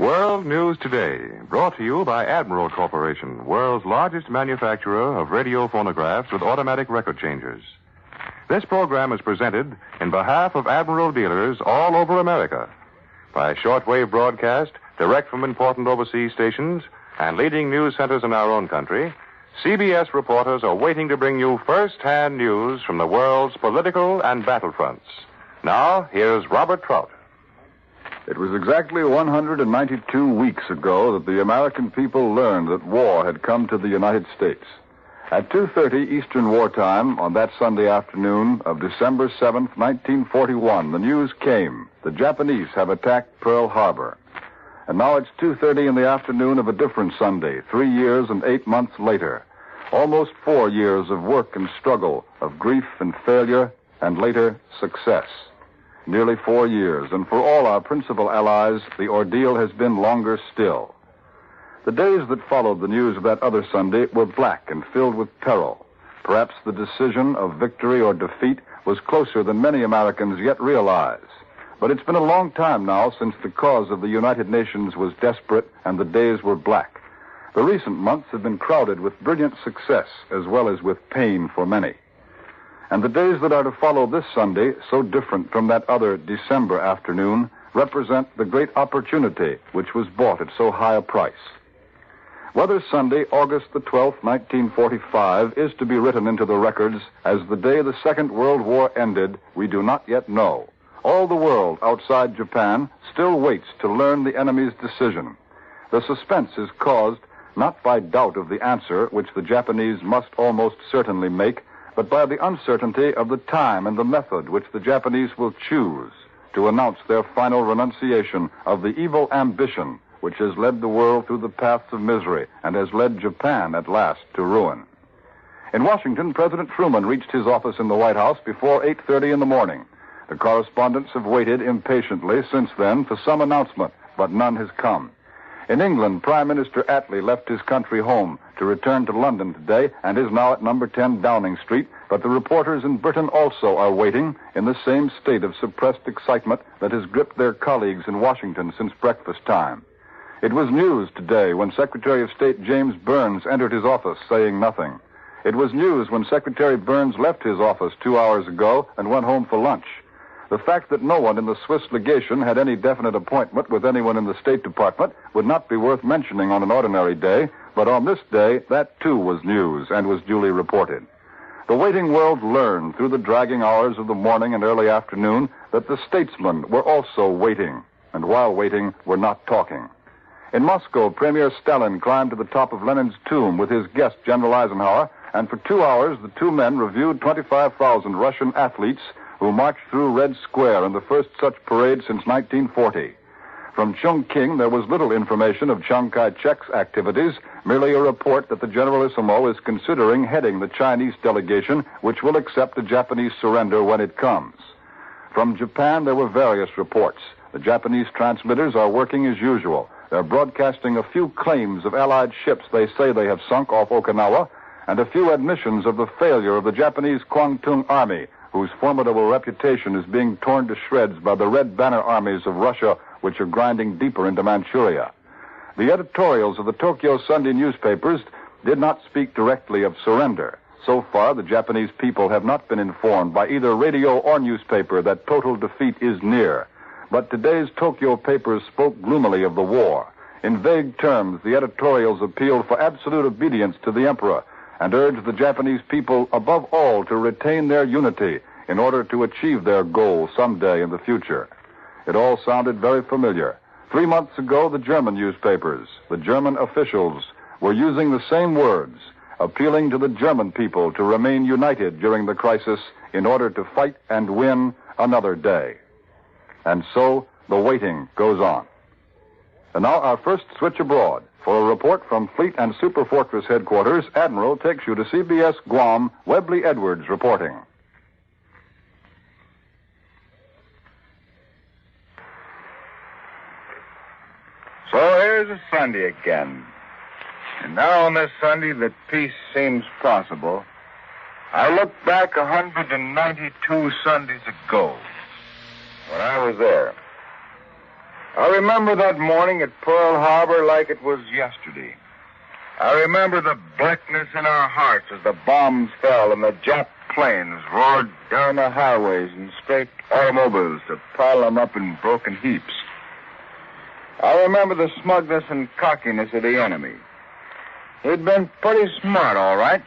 World News Today, brought to you by Admiral Corporation, world's largest manufacturer of radio phonographs with automatic record changers. This program is presented in behalf of Admiral dealers all over America by shortwave broadcast, direct from important overseas stations, and leading news centers in our own country. CBS reporters are waiting to bring you first-hand news from the world's political and battlefronts. Now, here's Robert Trout. It was exactly 192 weeks ago that the American people learned that war had come to the United States. At 2:30 Eastern Wartime on that Sunday afternoon of December 7th, 1941, the news came. The Japanese have attacked Pearl Harbor. And now it's 2:30 in the afternoon of a different Sunday, 3 years and 8 months later. Almost 4 years of work and struggle, of grief and failure, and later, success. Nearly 4 years, and for all our principal allies, the ordeal has been longer still. The days that followed the news of that other Sunday were black and filled with peril. Perhaps the decision of victory or defeat was closer than many Americans yet realize. But it's been a long time now since the cause of the United Nations was desperate and the days were black. The recent months have been crowded with brilliant success as well as with pain for many. And the days that are to follow this Sunday, so different from that other December afternoon, represent the great opportunity which was bought at so high a price. Whether Sunday, August the 12th, 1945, is to be written into the records as the day the Second World War ended, we do not yet know. All the world outside Japan still waits to learn the enemy's decision. The suspense is caused not by doubt of the answer, which the Japanese must almost certainly make, but by the uncertainty of the time and the method which the Japanese will choose to announce their final renunciation of the evil ambition which has led the world through the paths of misery and has led Japan at last to ruin. In Washington, President Truman reached his office in the White House before 8:30 in the morning. The correspondents have waited impatiently since then for some announcement, but none has come. In England, Prime Minister Attlee left his country home to return to London today and is now at number 10 Downing Street, but the reporters in Britain also are waiting in the same state of suppressed excitement that has gripped their colleagues in Washington since breakfast time. It was news today when Secretary of State James Burns entered his office saying nothing. It was news when Secretary Burns left his office 2 hours ago and went home for lunch. The fact that no one in the Swiss legation had any definite appointment with anyone in the State Department would not be worth mentioning on an ordinary day, but on this day, that too was news and was duly reported. The waiting world learned through the dragging hours of the morning and early afternoon that the statesmen were also waiting, and while waiting, were not talking. In Moscow, Premier Stalin climbed to the top of Lenin's tomb with his guest, General Eisenhower, and for 2 hours, the two men reviewed 25,000 Russian athletes who marched through Red Square in the first such parade since 1940. From Chongqing, there was little information of Chiang Kai-shek's activities, merely a report that the Generalissimo is considering heading the Chinese delegation, which will accept a Japanese surrender when it comes. From Japan, there were various reports. The Japanese transmitters are working as usual. They're broadcasting a few claims of Allied ships they say they have sunk off Okinawa, and a few admissions of the failure of the Japanese Kwangtung Army, whose formidable reputation is being torn to shreds by the red banner armies of Russia, which are grinding deeper into Manchuria. The editorials of the Tokyo Sunday newspapers did not speak directly of surrender. So far, the Japanese people have not been informed by either radio or newspaper that total defeat is near. But today's Tokyo papers spoke gloomily of the war. In vague terms, the editorials appealed for absolute obedience to the emperor and urged the Japanese people, above all, to retain their unity in order to achieve their goal someday in the future. It all sounded very familiar. 3 months ago, the German newspapers, the German officials, were using the same words, appealing to the German people to remain united during the crisis in order to fight and win another day. And so, the waiting goes on. And now our first switch abroad. For a report from Fleet and Superfortress headquarters, Admiral takes you to CBS Guam, Webley Edwards reporting. So here's a Sunday again. And now on this Sunday that peace seems possible, I look back 192 Sundays ago when I was there. I remember that morning at Pearl Harbor like it was yesterday. I remember the blackness in our hearts as the bombs fell and the Jap planes roared down the highways and straight automobiles to pile them up in broken heaps. I remember the smugness and cockiness of the enemy. He'd been pretty smart, all right.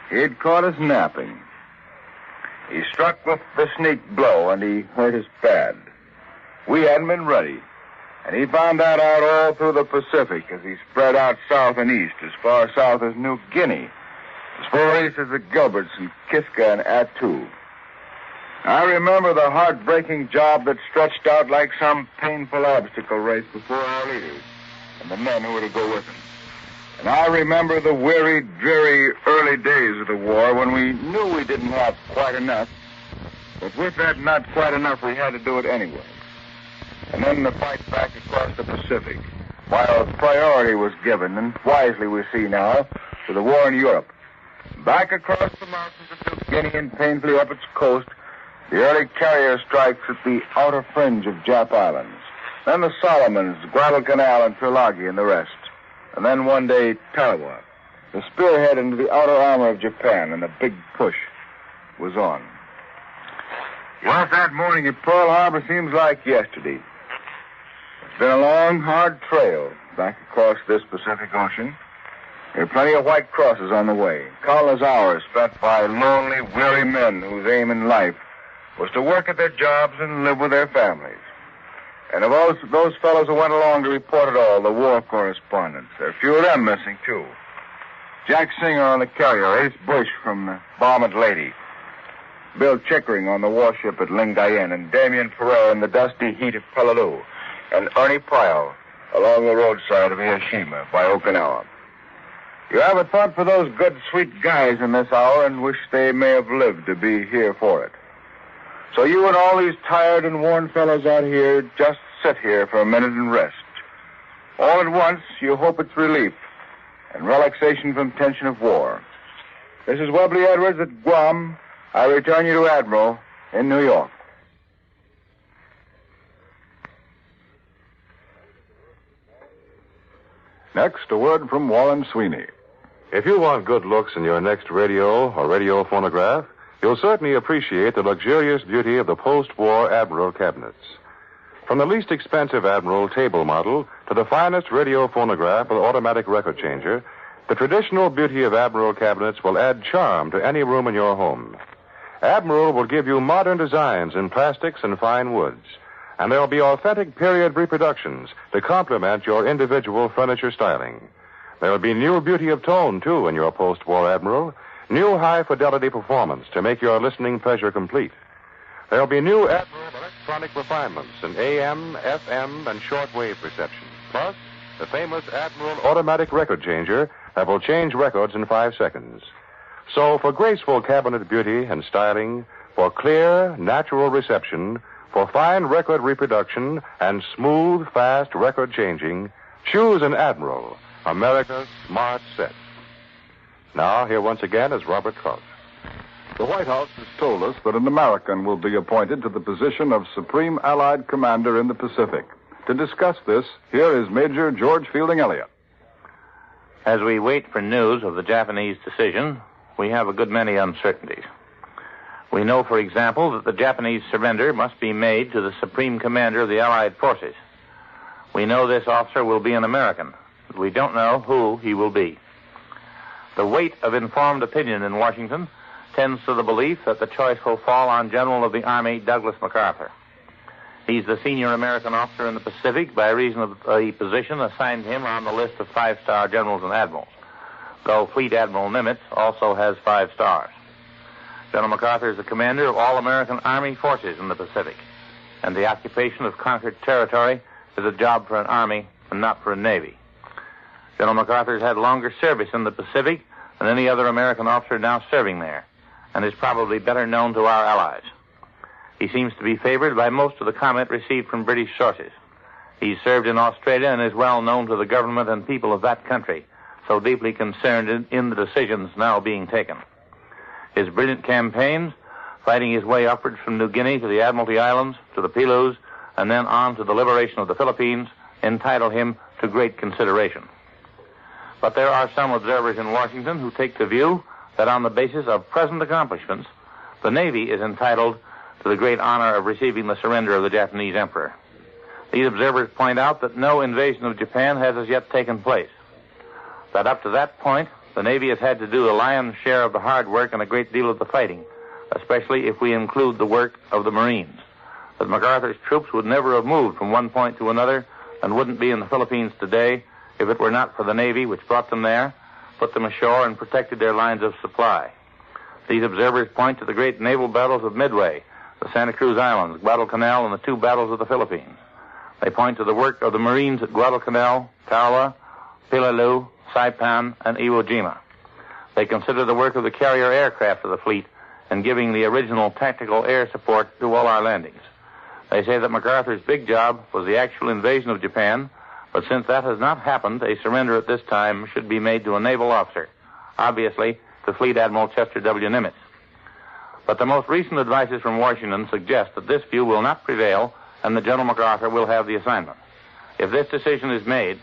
He'd caught us napping. He struck with the sneak blow, and he hurt us bad. We hadn't been ready, and he found that out all through the Pacific as he spread out south and east, as far south as New Guinea, as far east as the Gilberts and Kiska and Attu. I remember the heartbreaking job that stretched out like some painful obstacle race before our leaders and the men who were to go with them. And I remember the weary, dreary early days of the war when we knew we didn't have quite enough, but with that not quite enough, we had to do it anyway. And then the fight back across the Pacific, while priority was given, and wisely we see now, to the war in Europe. Back across the mountains of New Guinea and painfully up its coast, the early carrier strikes at the outer fringe of Jap Islands. Then the Solomons, Guadalcanal, and Tulagi, and the rest. And then one day, Tarawa, the spearhead into the outer armor of Japan, and the big push was on. Well, that morning at Pearl Harbor seems like yesterday. It's been a long, hard trail back across this Pacific Ocean. There are plenty of white crosses on the way, countless hours spent by lonely, weary men whose aim in life was to work at their jobs and live with their families. And of those fellows who went along to report it all, the war correspondents, there are a few of them missing, too. Jack Singer on the carrier, Ace Bush from the Bombed Lady, Bill Chickering on the warship at Lingayen, and Damien Ferrer in the dusty heat of Peleliu, and Ernie Pyle along the roadside of Hiroshima by Okinawa. You have a thought for those good, sweet guys in this hour and wish they may have lived to be here for it. So you and all these tired and worn fellows out here just sit here for a minute and rest. All at once, you hope it's relief and relaxation from tension of war. This is Webley Edwards at Guam. I return you to Admiral in New York. Next, a word from Warren Sweeney. If you want good looks in your next radio or radio phonograph, you'll certainly appreciate the luxurious beauty of the post-war Admiral cabinets. From the least expensive Admiral table model to the finest radio phonograph with automatic record changer, the traditional beauty of Admiral cabinets will add charm to any room in your home. Admiral will give you modern designs in plastics and fine woods, and there'll be authentic period reproductions to complement your individual furniture styling. There'll be new beauty of tone, too, in your post-war Admiral, new high-fidelity performance to make your listening pleasure complete. There'll be new Admiral electronic refinements in AM, FM, and shortwave reception, plus the famous Admiral automatic record changer that will change records in 5 seconds. So for graceful cabinet beauty and styling, for clear, natural reception, for fine record reproduction and smooth, fast record changing, choose an Admiral, America's smart set. Now, here once again is Robert Trout. The White House has told us that an American will be appointed to the position of Supreme Allied Commander in the Pacific. To discuss this, here is Major George Fielding Elliott. As we wait for news of the Japanese decision, we have a good many uncertainties. We know, for example, that the Japanese surrender must be made to the Supreme Commander of the Allied Forces. We know this officer will be an American, but we don't know who he will be. The weight of informed opinion in Washington tends to the belief that the choice will fall on General of the Army Douglas MacArthur. He's the senior American officer in the Pacific by reason of the position assigned him on the list of 5-star generals and admirals, though Fleet Admiral Nimitz also has 5 stars. General MacArthur is the commander of all American Army forces in the Pacific, and the occupation of conquered territory is a job for an Army and not for a Navy. General MacArthur has had longer service in the Pacific than any other American officer now serving there, and is probably better known to our allies. He seems to be favored by most of the comment received from British sources. He's served in Australia and is well known to the government and people of that country, so deeply concerned in the decisions now being taken. His brilliant campaigns, fighting his way upwards from New Guinea to the Admiralty Islands, to the Pelus, and then on to the liberation of the Philippines, entitle him to great consideration. But there are some observers in Washington who take the view that on the basis of present accomplishments, the Navy is entitled to the great honor of receiving the surrender of the Japanese emperor. These observers point out that no invasion of Japan has as yet taken place, that up to that point, the Navy has had to do the lion's share of the hard work and a great deal of the fighting, especially if we include the work of the Marines, that MacArthur's troops would never have moved from one point to another and wouldn't be in the Philippines today if it were not for the Navy, which brought them there, put them ashore, and protected their lines of supply. These observers point to the great naval battles of Midway, the Santa Cruz Islands, Guadalcanal, and the two battles of the Philippines. They point to the work of the Marines at Guadalcanal, Tarawa, Pilalu, Saipan, and Iwo Jima. They consider the work of the carrier aircraft of the fleet in giving the original tactical air support to all our landings. They say that MacArthur's big job was the actual invasion of Japan, but since that has not happened, a surrender at this time should be made to a naval officer, obviously to Fleet Admiral Chester W. Nimitz. But the most recent advices from Washington suggest that this view will not prevail and that General MacArthur will have the assignment. If this decision is made,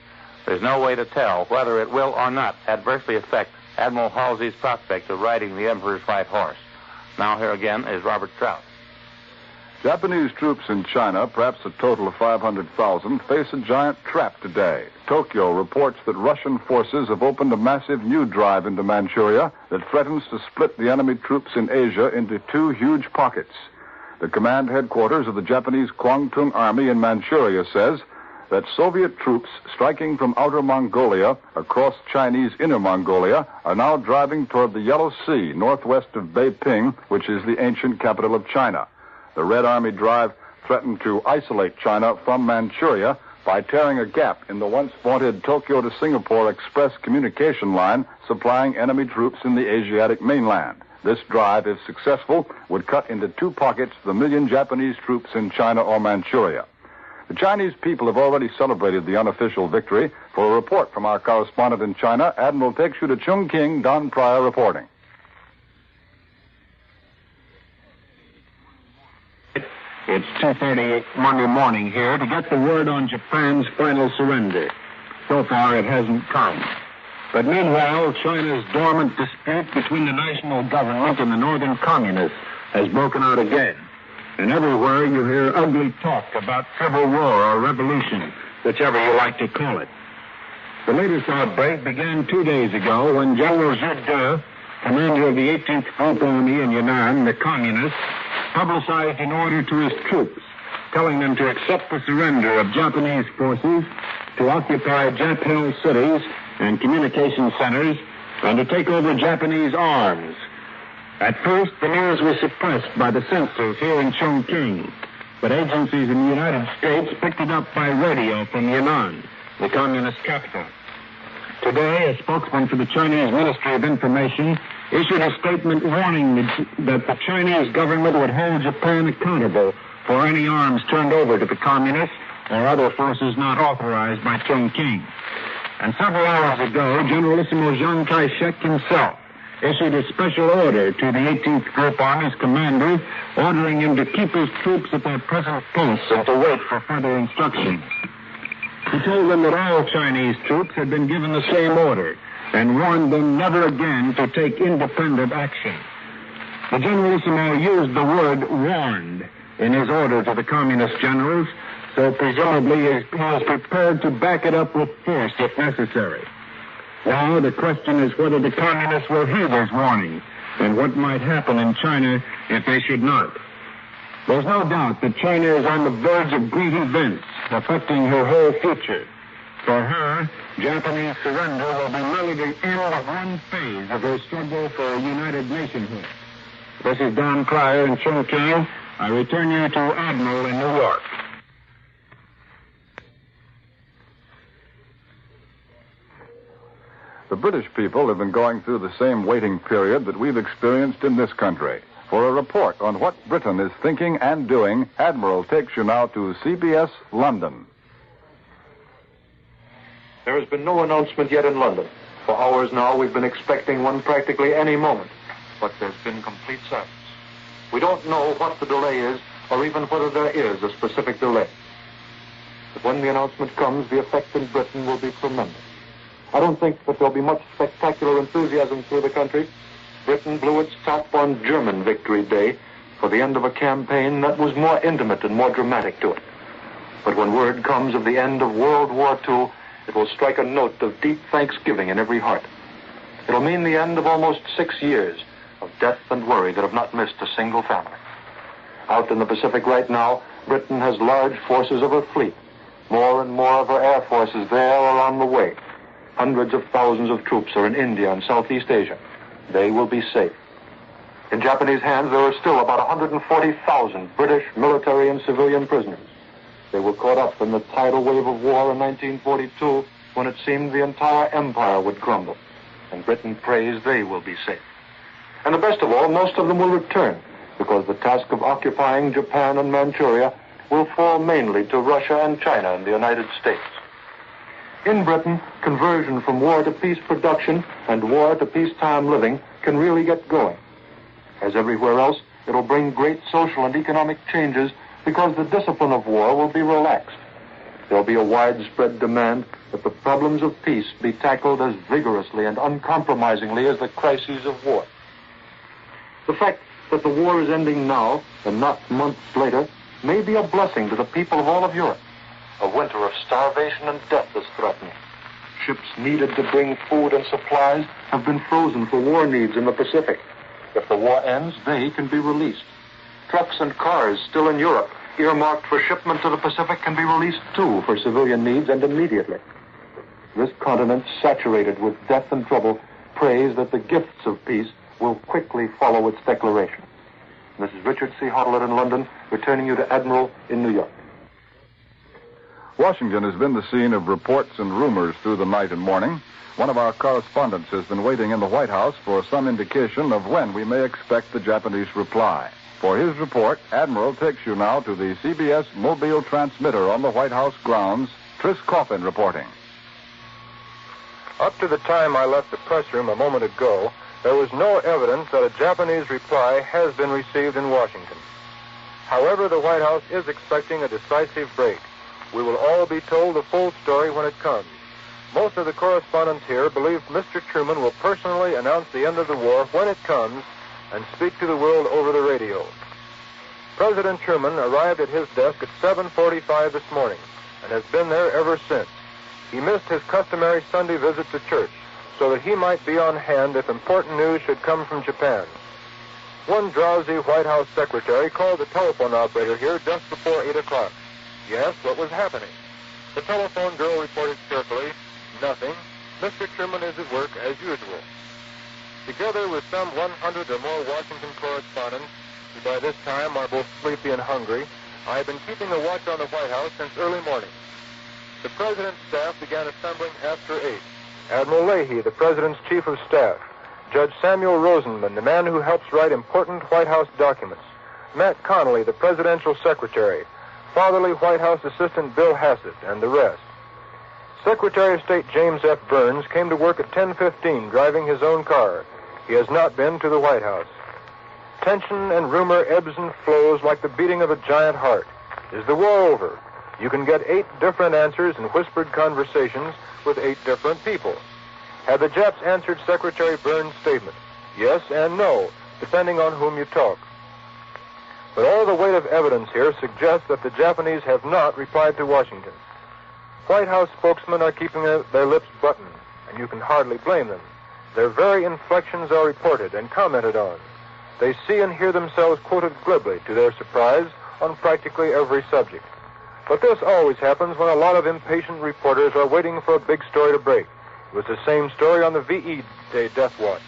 there's no way to tell whether it will or not adversely affect Admiral Halsey's prospect of riding the Emperor's white horse. Now here again is Robert Trout. Japanese troops in China, perhaps a total of 500,000, face a giant trap today. Tokyo reports that Russian forces have opened a massive new drive into Manchuria that threatens to split the enemy troops in Asia into two huge pockets. The command headquarters of the Japanese Kwangtung Army in Manchuria says that Soviet troops striking from outer Mongolia across Chinese Inner Mongolia are now driving toward the Yellow Sea northwest of Beiping, which is the ancient capital of China. The Red Army drive threatened to isolate China from Manchuria by tearing a gap in the once vaunted Tokyo to Singapore express communication line supplying enemy troops in the Asiatic mainland. This drive, if successful, would cut into two pockets the million Japanese troops in China or Manchuria. The Chinese people have already celebrated the unofficial victory. For a report from our correspondent in China, Admiral takes you to Chungking, Don Pryor reporting. It's 2:30 Monday morning here to get the word on Japan's final surrender. So far, it hasn't come. But meanwhile, China's dormant dispute between the national government and the northern communists has broken out again. And everywhere you hear ugly talk about civil war or revolution, whichever you like to call it. The latest outbreak began 2 days ago when General Zhu De, commander of the 18th Group Army in Yunnan, the communists, publicized an order to his troops, telling them to accept the surrender of Japanese forces to occupy Jap-held cities and communication centers and to take over Japanese arms. At first, the news was suppressed by the censors here in Chongqing, but agencies in the United States picked it up by radio from Yunnan, the communist capital. Today, a spokesman for the Chinese Ministry of Information issued a statement warning that the Chinese government would hold Japan accountable for any arms turned over to the communists or other forces not authorized by Chongqing. And several hours ago, Generalissimo Chiang Kai-shek himself issued a special order to the 18th Group Army's commander, ordering him to keep his troops at their present posts and to wait for further instructions. He told them that all Chinese troops had been given the same order and warned them never again to take independent action. The Generalissimo used the word warned in his order to the communist generals, so presumably he was prepared to back it up with force if necessary. Now the question is whether the communists will heed his warning and what might happen in China if they should not. There's no doubt that China is on the verge of great events affecting her whole future. For her, Japanese surrender will be merely the end of one phase of her struggle for a united nationhood. This is Don Pryor in Chongqing. I return you to Admiral in New York. The British people have been going through the same waiting period that we've experienced in this country. For a report on what Britain is thinking and doing, Admiral takes you now to CBS London. There has been no announcement yet in London. For hours now, we've been expecting one practically any moment. But there's been complete silence. We don't know what the delay is, or even whether there is a specific delay. But when the announcement comes, the effect in Britain will be tremendous. I don't think that there'll be much spectacular enthusiasm through the country. Britain blew its top on German Victory Day for the end of a campaign that was more intimate and more dramatic to it. But when word comes of the end of World War II, it will strike a note of deep thanksgiving in every heart. It'll mean the end of almost 6 years of death and worry that have not missed a single family. Out in the Pacific right now, Britain has large forces of her fleet. More and more of her air forces there are on the way. Hundreds of thousands of troops are in India and Southeast Asia. They will be safe. In Japanese hands, there are still about 140,000 British military and civilian prisoners. They were caught up in the tidal wave of war in 1942 when it seemed the entire empire would crumble. And Britain prays they will be safe. And the best of all, most of them will return, because the task of occupying Japan and Manchuria will fall mainly to Russia and China and the United States. In Britain, conversion from war to peace production and war to peacetime living can really get going. As everywhere else, it'll bring great social and economic changes because the discipline of war will be relaxed. There'll be a widespread demand that the problems of peace be tackled as vigorously and uncompromisingly as the crises of war. The fact that the war is ending now and not months later may be a blessing to the people of all of Europe. A winter of starvation and death is threatening. Ships needed to bring food and supplies have been frozen for war needs in the Pacific. If the war ends, they can be released. Trucks and cars still in Europe, earmarked for shipment to the Pacific, can be released too for civilian needs and immediately. This continent, saturated with death and trouble, prays that the gifts of peace will quickly follow its declaration. This is Richard C. Hotelet in London, returning you to Admiral in New York. Washington has been the scene of reports and rumors through the night and morning. One of our correspondents has been waiting in the White House for some indication of when we may expect the Japanese reply. For his report, Admiral takes you now to the CBS mobile transmitter on the White House grounds. Tris Coffin reporting. Up to the time I left the press room a moment ago, there was no evidence that a Japanese reply has been received in Washington. However, the White House is expecting a decisive break. We will all be told the full story when it comes. Most of the correspondents here believe Mr. Truman will personally announce the end of the war when it comes and speak to the world over the radio. President Truman arrived at his desk at 7:45 this morning and has been there ever since. He missed his customary Sunday visit to church so that he might be on hand if important news should come from Japan. One drowsy White House secretary called the telephone operator here just before 8 o'clock. He asked what was happening. The telephone girl reported cheerfully, "Nothing. Mr. Truman is at work as usual." Together with some 100 or more Washington correspondents, who by this time are both sleepy and hungry, I have been keeping a watch on the White House since early morning. The President's staff began assembling after 8. Admiral Leahy, the President's Chief of Staff, Judge Samuel Rosenman, the man who helps write important White House documents, Matt Connolly, the Presidential Secretary, fatherly White House Assistant Bill Hassett, and the rest. Secretary of State James F. Burns came to work at 10:15, driving his own car. He has not been to the White House. Tension and rumor ebbs and flows like the beating of a giant heart. Is the war over? You can get 8 different answers in whispered conversations with 8 different people. Have the Japs answered Secretary Burns' statement? Yes and no, depending on whom you talk. But all the weight of evidence here suggests that the Japanese have not replied to Washington. White House spokesmen are keeping their lips buttoned, and you can hardly blame them. Their very inflections are reported and commented on. They see and hear themselves quoted glibly, to their surprise, on practically every subject. But this always happens when a lot of impatient reporters are waiting for a big story to break. It was the same story on the VE Day death watch.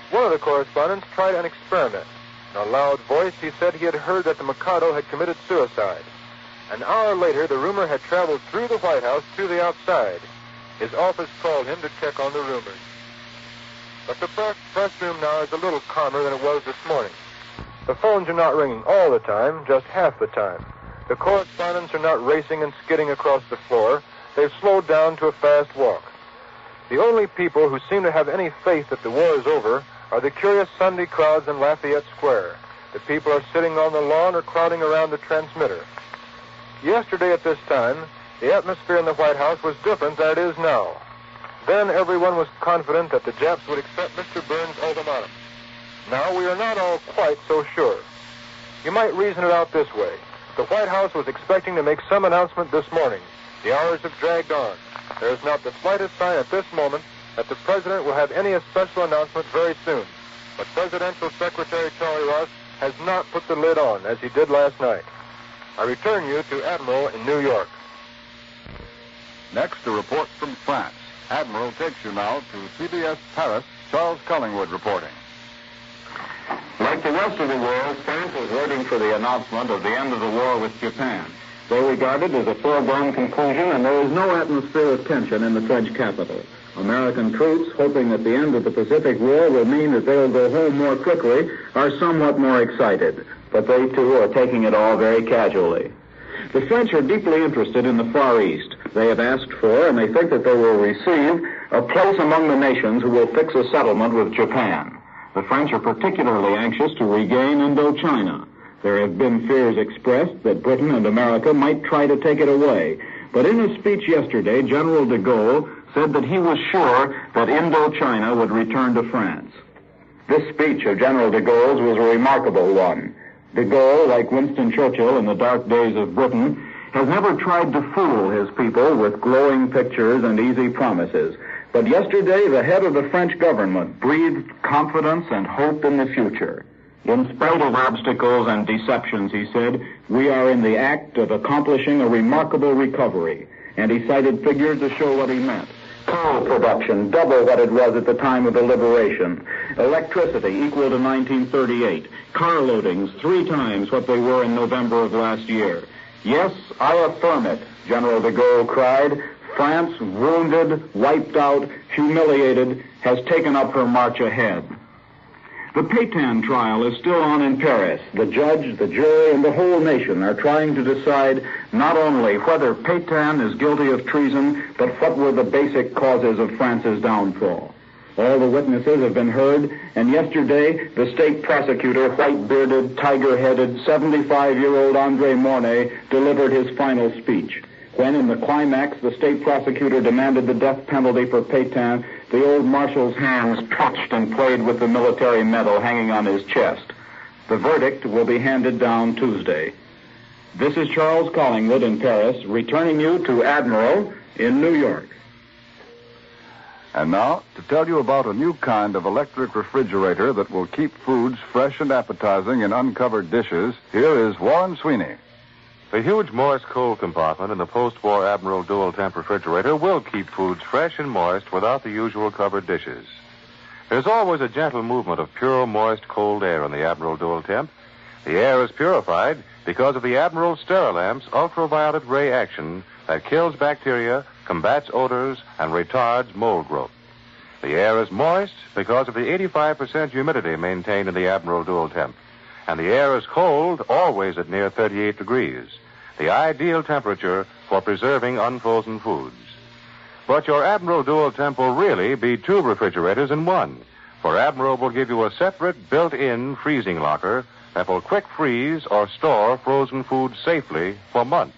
One of the correspondents tried an experiment. In a loud voice, he said he had heard that the Mikado had committed suicide. An hour later, the rumor had traveled through the White House to the outside. His office called him to check on the rumors. But the press room now is a little calmer than it was this morning. The phones are not ringing all the time, just half the time. The correspondents are not racing and skidding across the floor. They've slowed down to a fast walk. The only people who seem to have any faith that the war is over are the curious Sunday crowds in Lafayette Square. The people are sitting on the lawn or crowding around the transmitter. Yesterday at this time, the atmosphere in the White House was different than it is now. Then everyone was confident that the Japs would accept Mr. Burns' ultimatum. Now we are not all quite so sure. You might reason it out this way. The White House was expecting to make some announcement this morning. The hours have dragged on. There is not the slightest sign at this moment that the President will have any special announcement very soon. But Presidential Secretary Charlie Ross has not put the lid on, as he did last night. I return you to Admiral in New York. Next, a report from France. Admiral takes you now to CBS Paris. Charles Collingwood reporting. Like the rest of the world, France is waiting for the announcement of the end of the war with Japan. They regard it as a foregone conclusion, and there is no atmosphere of tension in the French capital. American troops, hoping that the end of the Pacific War will mean that they'll go home more quickly, are somewhat more excited. But they, too, are taking it all very casually. The French are deeply interested in the Far East. They have asked for, and they think that they will receive, a place among the nations who will fix a settlement with Japan. The French are particularly anxious to regain Indochina. There have been fears expressed that Britain and America might try to take it away. But in a speech yesterday, General de Gaulle said that he was sure that Indochina would return to France. This speech of General de Gaulle's was a remarkable one. De Gaulle, like Winston Churchill in the dark days of Britain, has never tried to fool his people with glowing pictures and easy promises. But yesterday, the head of the French government breathed confidence and hope in the future. In spite of obstacles and deceptions, he said, we are in the act of accomplishing a remarkable recovery. And he cited figures to show what he meant. Coal production, double what it was at the time of the liberation. Electricity, equal to 1938. Car loadings, 3 times what they were in November of last year. Yes, I affirm it, General de Gaulle cried. France, wounded, wiped out, humiliated, has taken up her march ahead. The Pétain trial is still on in Paris. The judge, the jury, and the whole nation are trying to decide not only whether Pétain is guilty of treason, but what were the basic causes of France's downfall. All the witnesses have been heard, and yesterday the state prosecutor, white-bearded, tiger-headed, 75-year-old André Mornay, delivered his final speech. When, in the climax, the state prosecutor demanded the death penalty for Pétain, the old marshal's hands twitched and played with the military medal hanging on his chest. The verdict will be handed down Tuesday. This is Charles Collingwood in Paris, returning you to Admiral in New York. And now, to tell you about a new kind of electric refrigerator that will keep foods fresh and appetizing in uncovered dishes, here is Warren Sweeney. The huge moist cold compartment in the post-war Admiral Dual Temp refrigerator will keep foods fresh and moist without the usual covered dishes. There's always a gentle movement of pure, moist, cold air in the Admiral Dual Temp. The air is purified because of the Admiral Sterilamp's ultraviolet ray action that kills bacteria, combats odors, and retards mold growth. The air is moist because of the 85% humidity maintained in the Admiral Dual Temp. And the air is cold, always at near 38 degrees, the ideal temperature for preserving unfrozen foods. But your Admiral Dual Temp will really be 2 refrigerators in one, for Admiral will give you a separate built-in freezing locker that will quick freeze or store frozen foods safely for months.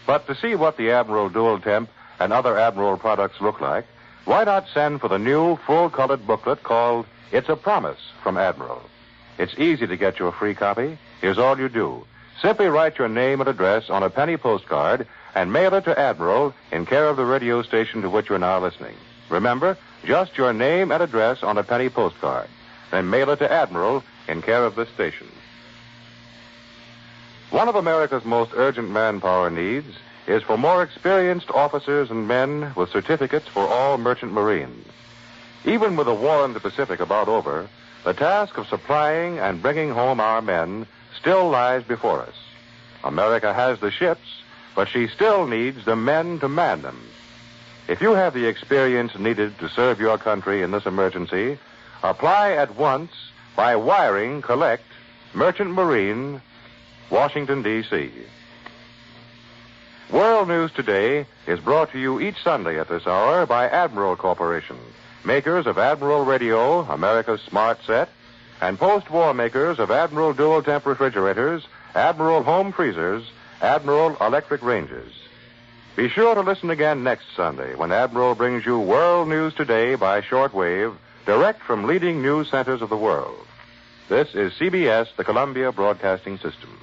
But to see what the Admiral Dual Temp and other Admiral products look like, why not send for the new full-colored booklet called It's a Promise from Admiral? It's easy to get your free copy. Here's all you do. Simply write your name and address on a penny postcard and mail it to Admiral in care of the radio station to which you're now listening. Remember, just your name and address on a penny postcard. Then mail it to Admiral in care of this station. One of America's most urgent manpower needs is for more experienced officers and men with certificates for all merchant marine. Even with the war in the Pacific about over, the task of supplying and bringing home our men still lies before us. America has the ships, but she still needs the men to man them. If you have the experience needed to serve your country in this emergency, apply at once by wiring Collect, Merchant Marine, Washington, D.C. World News Today is brought to you each Sunday at this hour by Admiral Corporation, makers of Admiral Radio, America's Smart Set, and post-war makers of Admiral Dual Temp refrigerators, Admiral Home Freezers, Admiral Electric Ranges. Be sure to listen again next Sunday when Admiral brings you World News Today by shortwave, direct from leading news centers of the world. This is CBS, the Columbia Broadcasting System.